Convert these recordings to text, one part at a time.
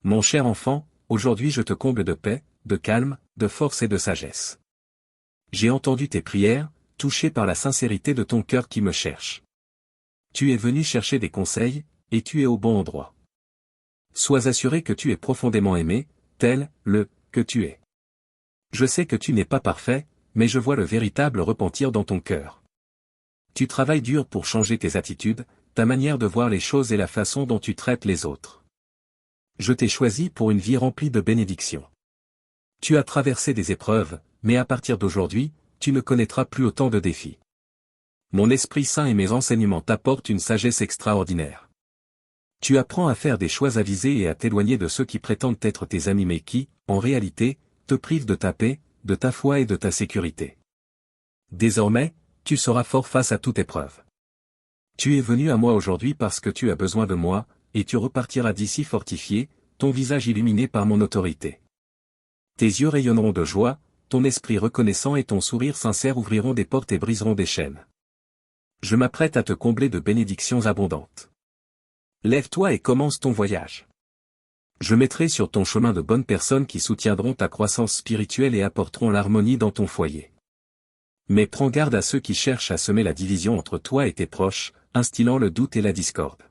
Mon cher enfant, aujourd'hui je te comble de paix, de calme, de force et de sagesse. J'ai entendu tes prières, touché par la sincérité de ton cœur qui me cherche. Tu es venu chercher des conseils, et tu es au bon endroit. Sois assuré que tu es profondément aimé, tel, que tu es. Je sais que tu n'es pas parfait, mais je vois le véritable repentir dans ton cœur. Tu travailles dur pour changer tes attitudes, ta manière de voir les choses et la façon dont tu traites les autres. Je t'ai choisi pour une vie remplie de bénédictions. Tu as traversé des épreuves, mais à partir d'aujourd'hui, tu ne connaîtras plus autant de défis. Mon Esprit Saint et mes enseignements t'apportent une sagesse extraordinaire. Tu apprends à faire des choix avisés et à t'éloigner de ceux qui prétendent être tes amis mais qui, en réalité, te privent de ta paix, de ta foi et de ta sécurité. Désormais, tu seras fort face à toute épreuve. Tu es venu à moi aujourd'hui parce que tu as besoin de moi, et tu repartiras d'ici fortifié, ton visage illuminé par mon autorité. Tes yeux rayonneront de joie, ton esprit reconnaissant et ton sourire sincère ouvriront des portes et briseront des chaînes. Je m'apprête à te combler de bénédictions abondantes. Lève-toi et commence ton voyage. Je mettrai sur ton chemin de bonnes personnes qui soutiendront ta croissance spirituelle et apporteront l'harmonie dans ton foyer. Mais prends garde à ceux qui cherchent à semer la division entre toi et tes proches, instillant le doute et la discorde.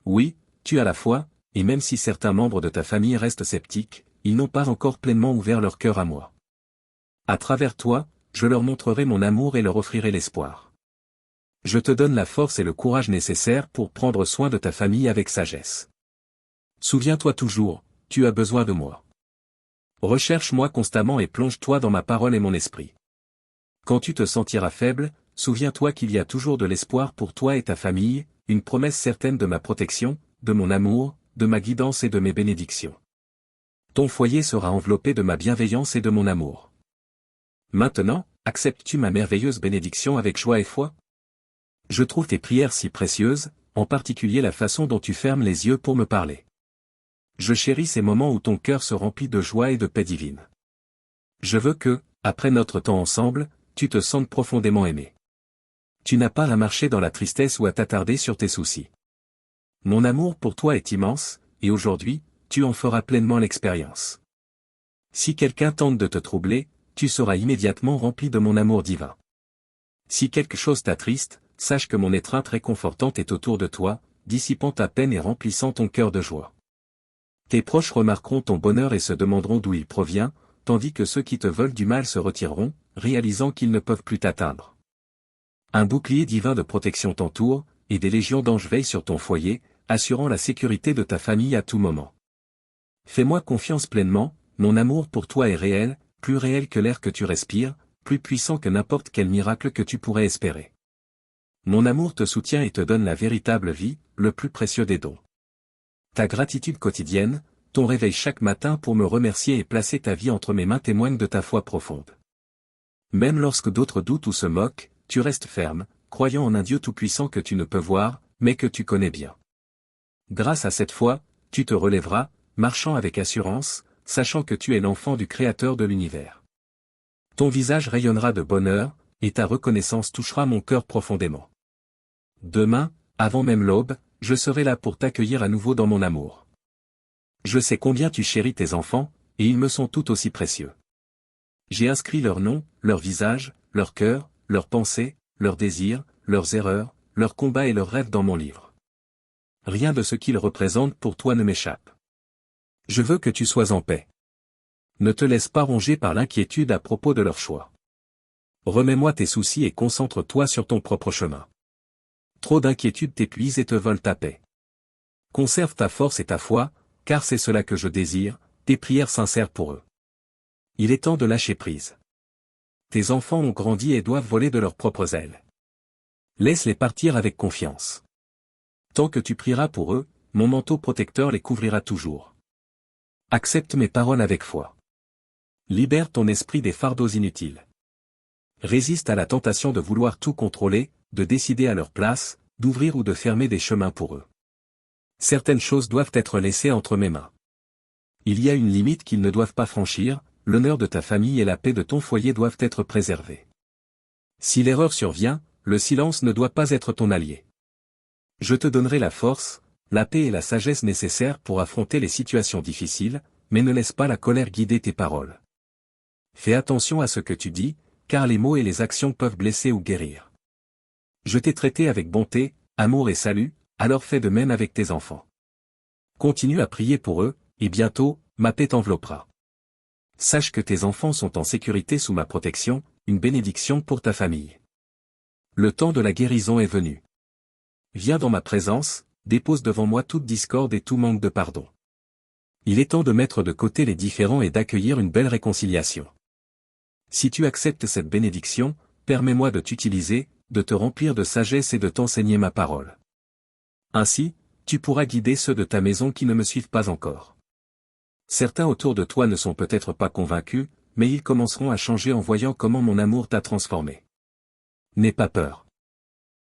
Oui, tu as la foi, et même si certains membres de ta famille restent sceptiques, ils n'ont pas encore pleinement ouvert leur cœur à moi. À travers toi, je leur montrerai mon amour et leur offrirai l'espoir. Je te donne la force et le courage nécessaires pour prendre soin de ta famille avec sagesse. Souviens-toi toujours, tu as besoin de moi. Recherche-moi constamment et plonge-toi dans ma parole et mon esprit. Quand tu te sentiras faible, souviens-toi qu'il y a toujours de l'espoir pour toi et ta famille, une promesse certaine de ma protection, de mon amour, de ma guidance et de mes bénédictions. Ton foyer sera enveloppé de ma bienveillance et de mon amour. Maintenant, acceptes-tu ma merveilleuse bénédiction avec joie et foi? Je trouve tes prières si précieuses, en particulier la façon dont tu fermes les yeux pour me parler. Je chéris ces moments où ton cœur se remplit de joie et de paix divine. Je veux que, après notre temps ensemble, tu te sentes profondément aimé. Tu n'as pas à marcher dans la tristesse ou à t'attarder sur tes soucis. Mon amour pour toi est immense, et aujourd'hui, tu en feras pleinement l'expérience. Si quelqu'un tente de te troubler, tu seras immédiatement rempli de mon amour divin. Si quelque chose t'attriste, sache que mon étreinte réconfortante est autour de toi, dissipant ta peine et remplissant ton cœur de joie. Tes proches remarqueront ton bonheur et se demanderont d'où il provient, tandis que ceux qui te veulent du mal se retireront, réalisant qu'ils ne peuvent plus t'atteindre. Un bouclier divin de protection t'entoure, et des légions d'anges veillent sur ton foyer, assurant la sécurité de ta famille à tout moment. Fais-moi confiance pleinement, mon amour pour toi est réel, plus réel que l'air que tu respires, plus puissant que n'importe quel miracle que tu pourrais espérer. Mon amour te soutient et te donne la véritable vie, le plus précieux des dons. Ta gratitude quotidienne, ton réveil chaque matin pour me remercier et placer ta vie entre mes mains témoignent de ta foi profonde. Même lorsque d'autres doutent ou se moquent, tu restes ferme, croyant en un Dieu tout-puissant que tu ne peux voir, mais que tu connais bien. Grâce à cette foi, tu te relèveras, marchant avec assurance, sachant que tu es l'enfant du Créateur de l'univers. Ton visage rayonnera de bonheur, et ta reconnaissance touchera mon cœur profondément. Demain, avant même l'aube, je serai là pour t'accueillir à nouveau dans mon amour. Je sais combien tu chéris tes enfants, et ils me sont tout aussi précieux. J'ai inscrit leurs noms, leurs visages, leurs cœurs, leurs pensées, leurs désirs, leurs erreurs, leurs combats et leurs rêves dans mon livre. Rien de ce qu'ils représentent pour toi ne m'échappe. Je veux que tu sois en paix. Ne te laisse pas ronger par l'inquiétude à propos de leur choix. Remets-moi tes soucis et concentre-toi sur ton propre chemin. Trop d'inquiétude t'épuise et te vole ta paix. Conserve ta force et ta foi, car c'est cela que je désire, tes prières sincères pour eux. Il est temps de lâcher prise. Tes enfants ont grandi et doivent voler de leurs propres ailes. Laisse-les partir avec confiance. Tant que tu prieras pour eux, mon manteau protecteur les couvrira toujours. Accepte mes paroles avec foi. Libère ton esprit des fardeaux inutiles. Résiste à la tentation de vouloir tout contrôler, de décider à leur place, d'ouvrir ou de fermer des chemins pour eux. Certaines choses doivent être laissées entre mes mains. Il y a une limite qu'ils ne doivent pas franchir, l'honneur de ta famille et la paix de ton foyer doivent être préservés. Si l'erreur survient, le silence ne doit pas être ton allié. Je te donnerai la force, la paix et la sagesse nécessaires pour affronter les situations difficiles, mais ne laisse pas la colère guider tes paroles. Fais attention à ce que tu dis, car les mots et les actions peuvent blesser ou guérir. Je t'ai traité avec bonté, amour et salut, alors fais de même avec tes enfants. Continue à prier pour eux, et bientôt, ma paix t'enveloppera. Sache que tes enfants sont en sécurité sous ma protection, une bénédiction pour ta famille. Le temps de la guérison est venu. Viens dans ma présence, dépose devant moi toute discorde et tout manque de pardon. Il est temps de mettre de côté les différends et d'accueillir une belle réconciliation. Si tu acceptes cette bénédiction, permets-moi de t'utiliser, de te remplir de sagesse et de t'enseigner ma parole. Ainsi, tu pourras guider ceux de ta maison qui ne me suivent pas encore. Certains autour de toi ne sont peut-être pas convaincus, mais ils commenceront à changer en voyant comment mon amour t'a transformé. N'aie pas peur.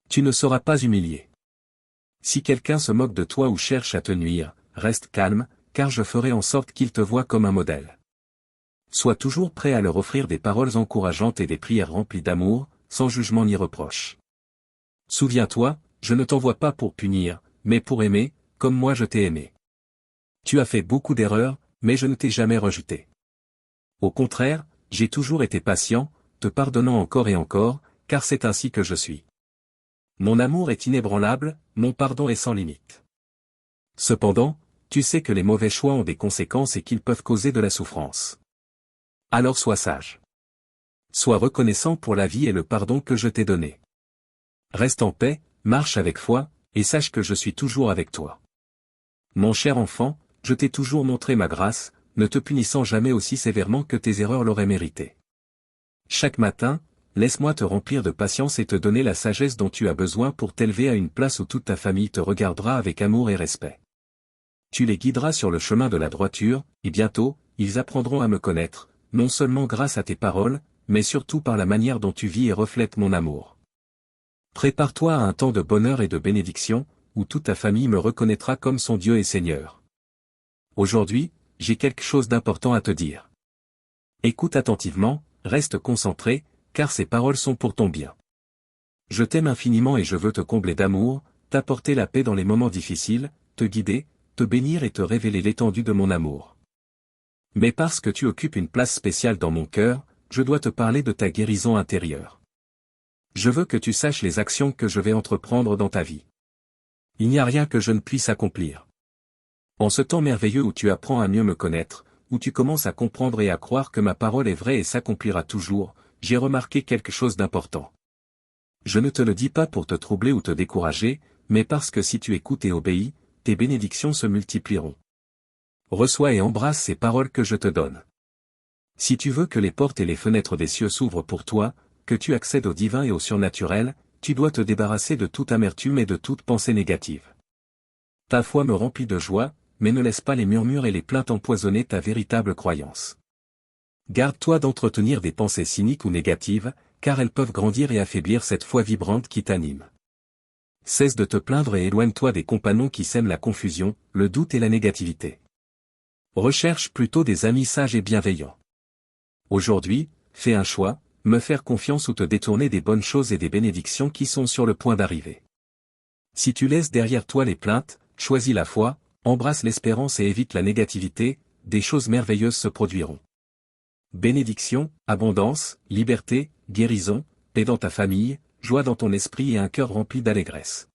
Tu ne seras pas humilié. Si quelqu'un se moque de toi ou cherche à te nuire, reste calme, car je ferai en sorte qu'il te voie comme un modèle. Sois toujours prêt à leur offrir des paroles encourageantes et des prières remplies d'amour, sans jugement ni reproche. Souviens-toi, je ne t'envoie pas pour punir, mais pour aimer, comme moi je t'ai aimé. Tu as fait beaucoup d'erreurs, mais je ne t'ai jamais rejeté. Au contraire, j'ai toujours été patient, te pardonnant encore et encore, car c'est ainsi que je suis. Mon amour est inébranlable, mon pardon est sans limite. Cependant, tu sais que les mauvais choix ont des conséquences et qu'ils peuvent causer de la souffrance. Alors sois sage. Sois reconnaissant pour la vie et le pardon que je t'ai donné. Reste en paix, marche avec foi, et sache que je suis toujours avec toi. Mon cher enfant, je t'ai toujours montré ma grâce, ne te punissant jamais aussi sévèrement que tes erreurs l'auraient mérité. Chaque matin, laisse-moi te remplir de patience et te donner la sagesse dont tu as besoin pour t'élever à une place où toute ta famille te regardera avec amour et respect. Tu les guideras sur le chemin de la droiture, et bientôt, ils apprendront à me connaître, non seulement grâce à tes paroles, mais surtout par la manière dont tu vis et reflètes mon amour. Prépare-toi à un temps de bonheur et de bénédiction, où toute ta famille me reconnaîtra comme son Dieu et Seigneur. Aujourd'hui, j'ai quelque chose d'important à te dire. Écoute attentivement, reste concentré, car ces paroles sont pour ton bien. Je t'aime infiniment et je veux te combler d'amour, t'apporter la paix dans les moments difficiles, te guider, te bénir et te révéler l'étendue de mon amour. Mais parce que tu occupes une place spéciale dans mon cœur, je dois te parler de ta guérison intérieure. Je veux que tu saches les actions que je vais entreprendre dans ta vie. Il n'y a rien que je ne puisse accomplir. En ce temps merveilleux où tu apprends à mieux me connaître, où tu commences à comprendre et à croire que ma parole est vraie et s'accomplira toujours, j'ai remarqué quelque chose d'important. Je ne te le dis pas pour te troubler ou te décourager, mais parce que si tu écoutes et obéis, tes bénédictions se multiplieront. Reçois et embrasse ces paroles que je te donne. Si tu veux que les portes et les fenêtres des cieux s'ouvrent pour toi, que tu accèdes au divin et au surnaturel, tu dois te débarrasser de toute amertume et de toute pensée négative. Ta foi me remplit de joie, mais ne laisse pas les murmures et les plaintes empoisonner ta véritable croyance. Garde-toi d'entretenir des pensées cyniques ou négatives, car elles peuvent grandir et affaiblir cette foi vibrante qui t'anime. Cesse de te plaindre et éloigne-toi des compagnons qui sèment la confusion, le doute et la négativité. Recherche plutôt des amis sages et bienveillants. Aujourd'hui, fais un choix, me faire confiance ou te détourner des bonnes choses et des bénédictions qui sont sur le point d'arriver. Si tu laisses derrière toi les plaintes, choisis la foi, embrasse l'espérance et évite la négativité, des choses merveilleuses se produiront. Bénédiction, abondance, liberté, guérison, paix dans ta famille, joie dans ton esprit et un cœur rempli d'allégresse.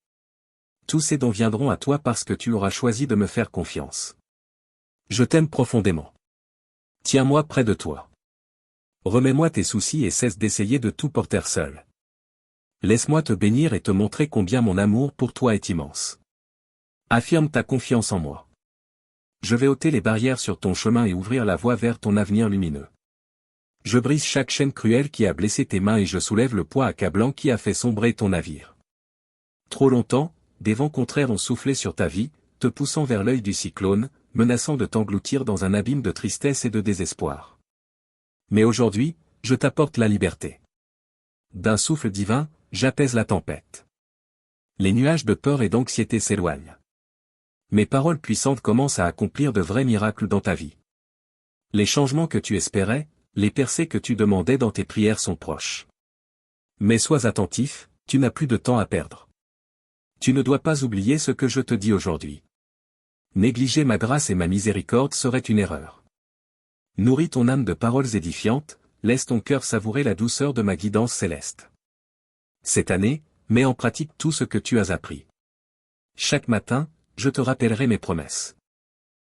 Tous ces dons viendront à toi parce que tu auras choisi de me faire confiance. Je t'aime profondément. Tiens-moi près de toi. Remets-moi tes soucis et cesse d'essayer de tout porter seul. Laisse-moi te bénir et te montrer combien mon amour pour toi est immense. Affirme ta confiance en moi. Je vais ôter les barrières sur ton chemin et ouvrir la voie vers ton avenir lumineux. Je brise chaque chaîne cruelle qui a blessé tes mains et je soulève le poids accablant qui a fait sombrer ton navire. Trop longtemps, des vents contraires ont soufflé sur ta vie, te poussant vers l'œil du cyclone, menaçant de t'engloutir dans un abîme de tristesse et de désespoir. Mais aujourd'hui, je t'apporte la liberté. D'un souffle divin, j'apaise la tempête. Les nuages de peur et d'anxiété s'éloignent. Mes paroles puissantes commencent à accomplir de vrais miracles dans ta vie. Les changements que tu espérais, les percées que tu demandais dans tes prières sont proches. Mais sois attentif, tu n'as plus de temps à perdre. Tu ne dois pas oublier ce que je te dis aujourd'hui. Négliger ma grâce et ma miséricorde serait une erreur. Nourris ton âme de paroles édifiantes, laisse ton cœur savourer la douceur de ma guidance céleste. Cette année, mets en pratique tout ce que tu as appris. Chaque matin, je te rappellerai mes promesses.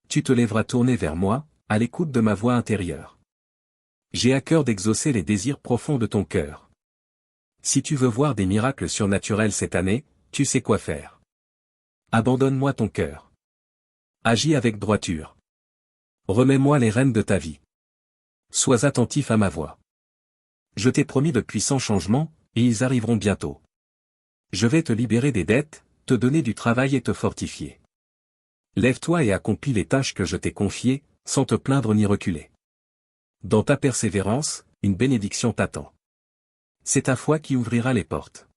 Tu te lèveras tourné vers moi, à l'écoute de ma voix intérieure. J'ai à cœur d'exaucer les désirs profonds de ton cœur. Si tu veux voir des miracles surnaturels cette année, tu sais quoi faire. Abandonne-moi ton cœur. Agis avec droiture. Remets-moi les rênes de ta vie. Sois attentif à ma voix. Je t'ai promis de puissants changements, et ils arriveront bientôt. Je vais te libérer des dettes, te donner du travail et te fortifier. Lève-toi et accomplis les tâches que je t'ai confiées, sans te plaindre ni reculer. Dans ta persévérance, une bénédiction t'attend. C'est ta foi qui ouvrira les portes.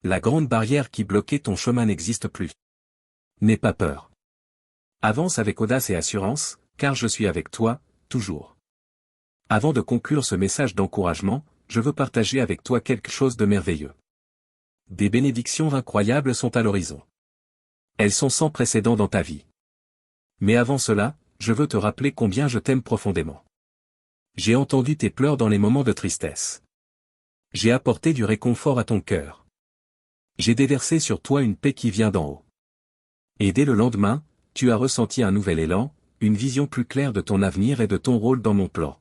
La grande barrière qui bloquait ton chemin n'existe plus. N'aie pas peur. Avance avec audace et assurance, car je suis avec toi, toujours. Avant de conclure ce message d'encouragement, je veux partager avec toi quelque chose de merveilleux. Des bénédictions incroyables sont à l'horizon. Elles sont sans précédent dans ta vie. Mais avant cela, je veux te rappeler combien je t'aime profondément. J'ai entendu tes pleurs dans les moments de tristesse. J'ai apporté du réconfort à ton cœur. J'ai déversé sur toi une paix qui vient d'en haut. Et dès le lendemain, tu as ressenti un nouvel élan, une vision plus claire de ton avenir et de ton rôle dans mon plan.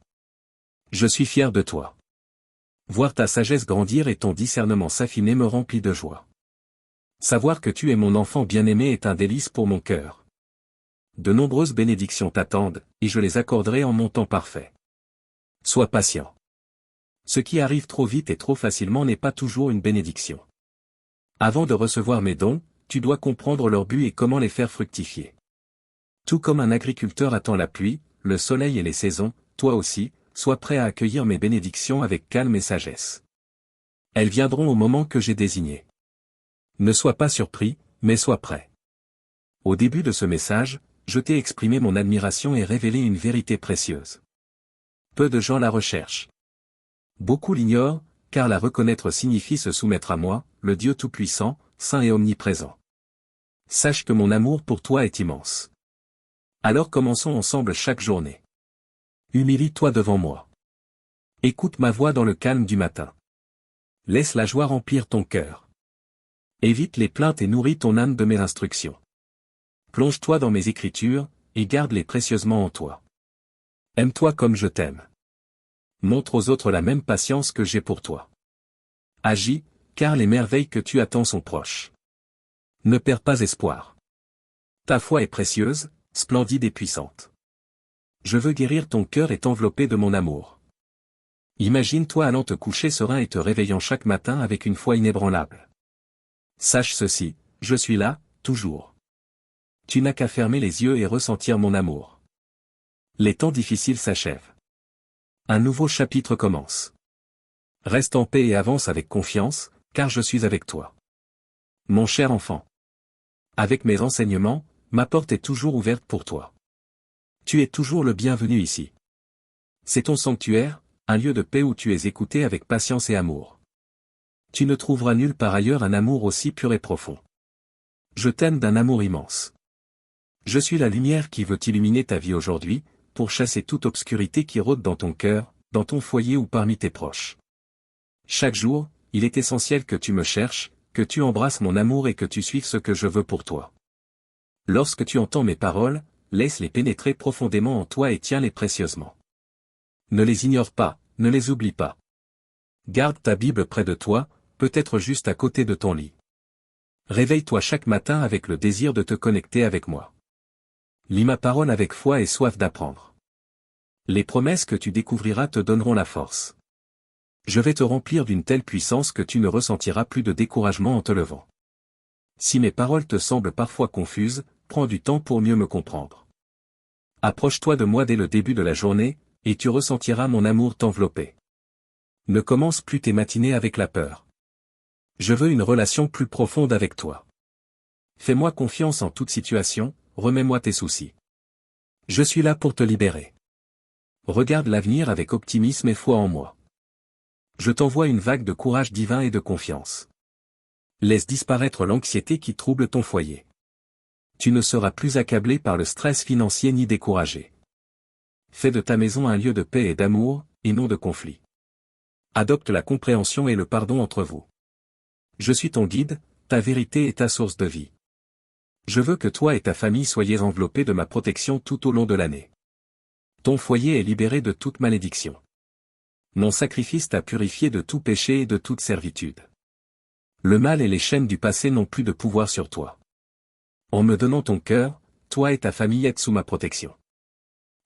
Je suis fier de toi. Voir ta sagesse grandir et ton discernement s'affiner me remplit de joie. Savoir que tu es mon enfant bien-aimé est un délice pour mon cœur. De nombreuses bénédictions t'attendent, et je les accorderai en mon temps parfait. Sois patient. Ce qui arrive trop vite et trop facilement n'est pas toujours une bénédiction. Avant de recevoir mes dons, tu dois comprendre leur but et comment les faire fructifier. Tout comme un agriculteur attend la pluie, le soleil et les saisons, toi aussi, sois prêt à accueillir mes bénédictions avec calme et sagesse. Elles viendront au moment que j'ai désigné. Ne sois pas surpris, mais sois prêt. Au début de ce message, je t'ai exprimé mon admiration et révélé une vérité précieuse. Peu de gens la recherchent. Beaucoup l'ignorent, car la reconnaître signifie se soumettre à moi, le Dieu Tout-Puissant, Saint et Omniprésent. Sache que mon amour pour toi est immense. Alors commençons ensemble chaque journée. Humilie-toi devant moi. Écoute ma voix dans le calme du matin. Laisse la joie remplir ton cœur. Évite les plaintes et nourris ton âme de mes instructions. Plonge-toi dans mes écritures, et garde-les précieusement en toi. Aime-toi comme je t'aime. Montre aux autres la même patience que j'ai pour toi. Agis, car les merveilles que tu attends sont proches. Ne perds pas espoir. Ta foi est précieuse, splendide et puissante. Je veux guérir ton cœur et t'envelopper de mon amour. Imagine-toi allant te coucher serein et te réveillant chaque matin avec une foi inébranlable. Sache ceci, je suis là, toujours. Tu n'as qu'à fermer les yeux et ressentir mon amour. Les temps difficiles s'achèvent. Un nouveau chapitre commence. Reste en paix et avance avec confiance, car je suis avec toi. Mon cher enfant. Avec mes enseignements, ma porte est toujours ouverte pour toi. Tu es toujours le bienvenu ici. C'est ton sanctuaire, un lieu de paix où tu es écouté avec patience et amour. Tu ne trouveras nulle part ailleurs un amour aussi pur et profond. Je t'aime d'un amour immense. Je suis la lumière qui veut illuminer ta vie aujourd'hui, pour chasser toute obscurité qui rôde dans ton cœur, dans ton foyer ou parmi tes proches. Chaque jour, il est essentiel que tu me cherches, que tu embrasses mon amour et que tu suives ce que je veux pour toi. Lorsque tu entends mes paroles, laisse-les pénétrer profondément en toi et tiens-les précieusement. Ne les ignore pas, ne les oublie pas. Garde ta Bible près de toi, peut-être juste à côté de ton lit. Réveille-toi chaque matin avec le désir de te connecter avec moi. Lis ma parole avec foi et soif d'apprendre. Les promesses que tu découvriras te donneront la force. Je vais te remplir d'une telle puissance que tu ne ressentiras plus de découragement en te levant. Si mes paroles te semblent parfois confuses, prends du temps pour mieux me comprendre. Approche-toi de moi dès le début de la journée, et tu ressentiras mon amour t'envelopper. Ne commence plus tes matinées avec la peur. Je veux une relation plus profonde avec toi. Fais-moi confiance en toute situation, remets-moi tes soucis. Je suis là pour te libérer. Regarde l'avenir avec optimisme et foi en moi. Je t'envoie une vague de courage divin et de confiance. Laisse disparaître l'anxiété qui trouble ton foyer. Tu ne seras plus accablé par le stress financier ni découragé. Fais de ta maison un lieu de paix et d'amour, et non de conflit. Adopte la compréhension et le pardon entre vous. Je suis ton guide, ta vérité et ta source de vie. Je veux que toi et ta famille soyez enveloppés de ma protection tout au long de l'année. Ton foyer est libéré de toute malédiction. Mon sacrifice t'a purifié de tout péché et de toute servitude. Le mal et les chaînes du passé n'ont plus de pouvoir sur toi. En me donnant ton cœur, toi et ta famille êtes sous ma protection.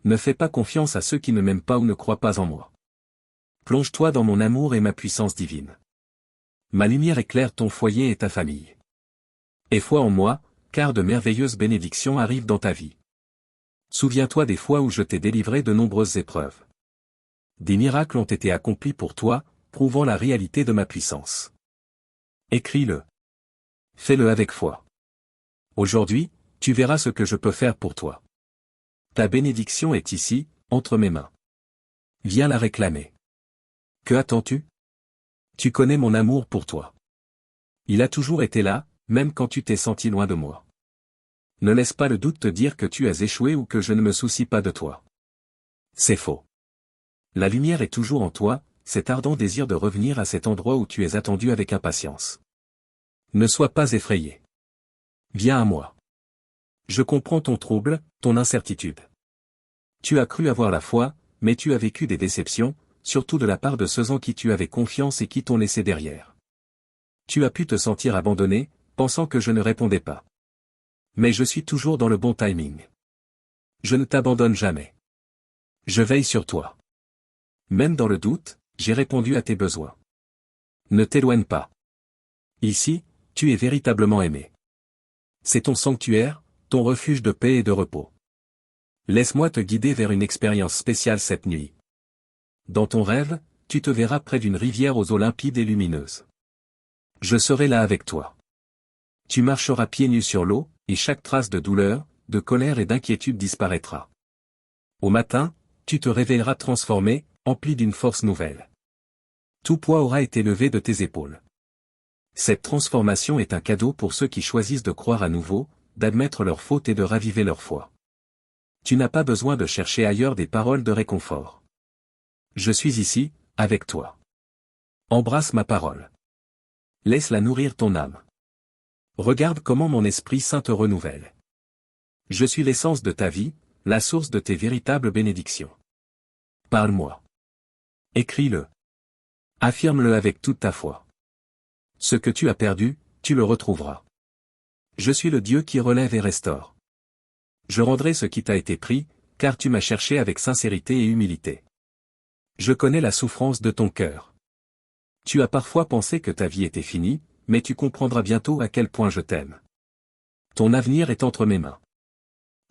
Ne fais pas confiance à ceux qui ne m'aiment pas ou ne croient pas en moi. Plonge-toi dans mon amour et ma puissance divine. Ma lumière éclaire ton foyer et ta famille. Aie foi en moi, car de merveilleuses bénédictions arrivent dans ta vie. Souviens-toi des fois où je t'ai délivré de nombreuses épreuves. Des miracles ont été accomplis pour toi, prouvant la réalité de ma puissance. Écris-le. Fais-le avec foi. Aujourd'hui, tu verras ce que je peux faire pour toi. Ta bénédiction est ici, entre mes mains. Viens la réclamer. Que attends-tu? Tu connais mon amour pour toi. Il a toujours été là, même quand tu t'es senti loin de moi. Ne laisse pas le doute te dire que tu as échoué ou que je ne me soucie pas de toi. C'est faux. La lumière est toujours en toi, cet ardent désir de revenir à cet endroit où tu es attendu avec impatience. Ne sois pas effrayé. Viens à moi. Je comprends ton trouble, ton incertitude. Tu as cru avoir la foi, mais tu as vécu des déceptions, surtout de la part de ceux en qui tu avais confiance et qui t'ont laissé derrière. Tu as pu te sentir abandonné, pensant que je ne répondais pas. Mais je suis toujours dans le bon timing. Je ne t'abandonne jamais. Je veille sur toi. Même dans le doute, j'ai répondu à tes besoins. Ne t'éloigne pas. Ici, tu es véritablement aimé. C'est ton sanctuaire, ton refuge de paix et de repos. Laisse-moi te guider vers une expérience spéciale cette nuit. Dans ton rêve, tu te verras près d'une rivière aux eaux limpides et lumineuses. Je serai là avec toi. Tu marcheras pieds nus sur l'eau, et chaque trace de douleur, de colère et d'inquiétude disparaîtra. Au matin, tu te réveilleras transformé, empli d'une force nouvelle. Tout poids aura été levé de tes épaules. Cette transformation est un cadeau pour ceux qui choisissent de croire à nouveau, d'admettre leurs fautes et de raviver leur foi. Tu n'as pas besoin de chercher ailleurs des paroles de réconfort. Je suis ici, avec toi. Embrasse ma parole. Laisse-la nourrir ton âme. Regarde comment mon Esprit Saint te renouvelle. Je suis l'essence de ta vie, la source de tes véritables bénédictions. Parle-moi. Écris-le. Affirme-le avec toute ta foi. Ce que tu as perdu, tu le retrouveras. Je suis le Dieu qui relève et restaure. Je rendrai ce qui t'a été pris, car tu m'as cherché avec sincérité et humilité. Je connais la souffrance de ton cœur. Tu as parfois pensé que ta vie était finie, mais tu comprendras bientôt à quel point je t'aime. Ton avenir est entre mes mains.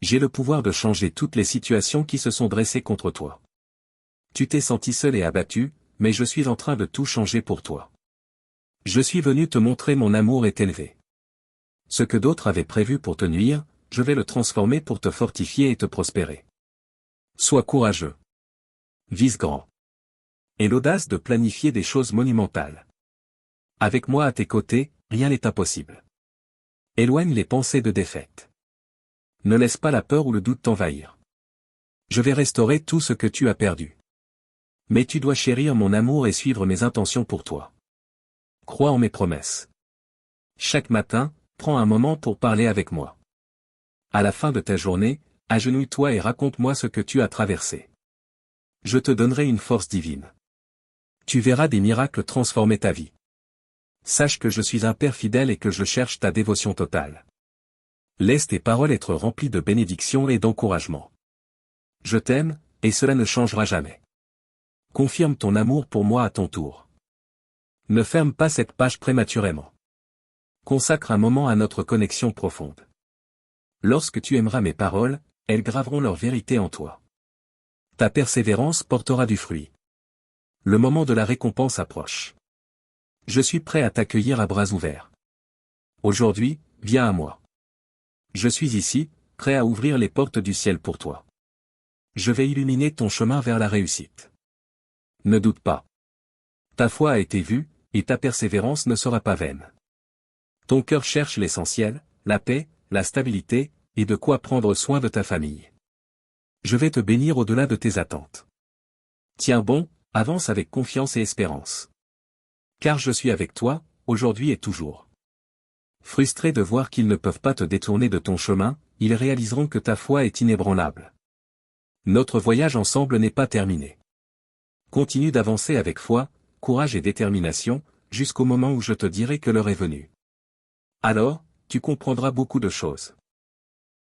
J'ai le pouvoir de changer toutes les situations qui se sont dressées contre toi. Tu t'es senti seul et abattu, mais je suis en train de tout changer pour toi. Je suis venu te montrer mon amour est élevé. Ce que d'autres avaient prévu pour te nuire, je vais le transformer pour te fortifier et te prospérer. Sois courageux. Vise grand. Aie l'audace de planifier des choses monumentales. Avec moi à tes côtés, rien n'est impossible. Éloigne les pensées de défaite. Ne laisse pas la peur ou le doute t'envahir. Je vais restaurer tout ce que tu as perdu. Mais tu dois chérir mon amour et suivre mes intentions pour toi. Crois en mes promesses. Chaque matin, prends un moment pour parler avec moi. À la fin de ta journée, agenouille-toi et raconte-moi ce que tu as traversé. Je te donnerai une force divine. Tu verras des miracles transformer ta vie. Sache que je suis un Père fidèle et que je cherche ta dévotion totale. Laisse tes paroles être remplies de bénédictions et d'encouragement. Je t'aime, et cela ne changera jamais. Confirme ton amour pour moi à ton tour. Ne ferme pas cette page prématurément. Consacre un moment à notre connexion profonde. Lorsque tu aimeras mes paroles, elles graveront leur vérité en toi. Ta persévérance portera du fruit. Le moment de la récompense approche. Je suis prêt à t'accueillir à bras ouverts. Aujourd'hui, viens à moi. Je suis ici, prêt à ouvrir les portes du ciel pour toi. Je vais illuminer ton chemin vers la réussite. Ne doute pas. Ta foi a été vue, et ta persévérance ne sera pas vaine. Ton cœur cherche l'essentiel, la paix, la stabilité, et de quoi prendre soin de ta famille. Je vais te bénir au-delà de tes attentes. Tiens bon, avance avec confiance et espérance. Car je suis avec toi, aujourd'hui et toujours. Frustrés de voir qu'ils ne peuvent pas te détourner de ton chemin, ils réaliseront que ta foi est inébranlable. Notre voyage ensemble n'est pas terminé. Continue d'avancer avec foi, courage et détermination, jusqu'au moment où je te dirai que l'heure est venue. Alors, tu comprendras beaucoup de choses.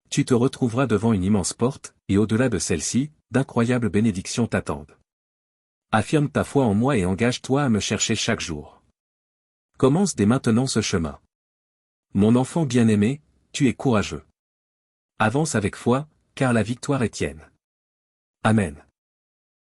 Tu te retrouveras devant une immense porte, et au-delà de celle-ci, d'incroyables bénédictions t'attendent. Affirme ta foi en moi et engage-toi à me chercher chaque jour. Commence dès maintenant ce chemin. Mon enfant bien-aimé, tu es courageux. Avance avec foi, car la victoire est tienne. Amen.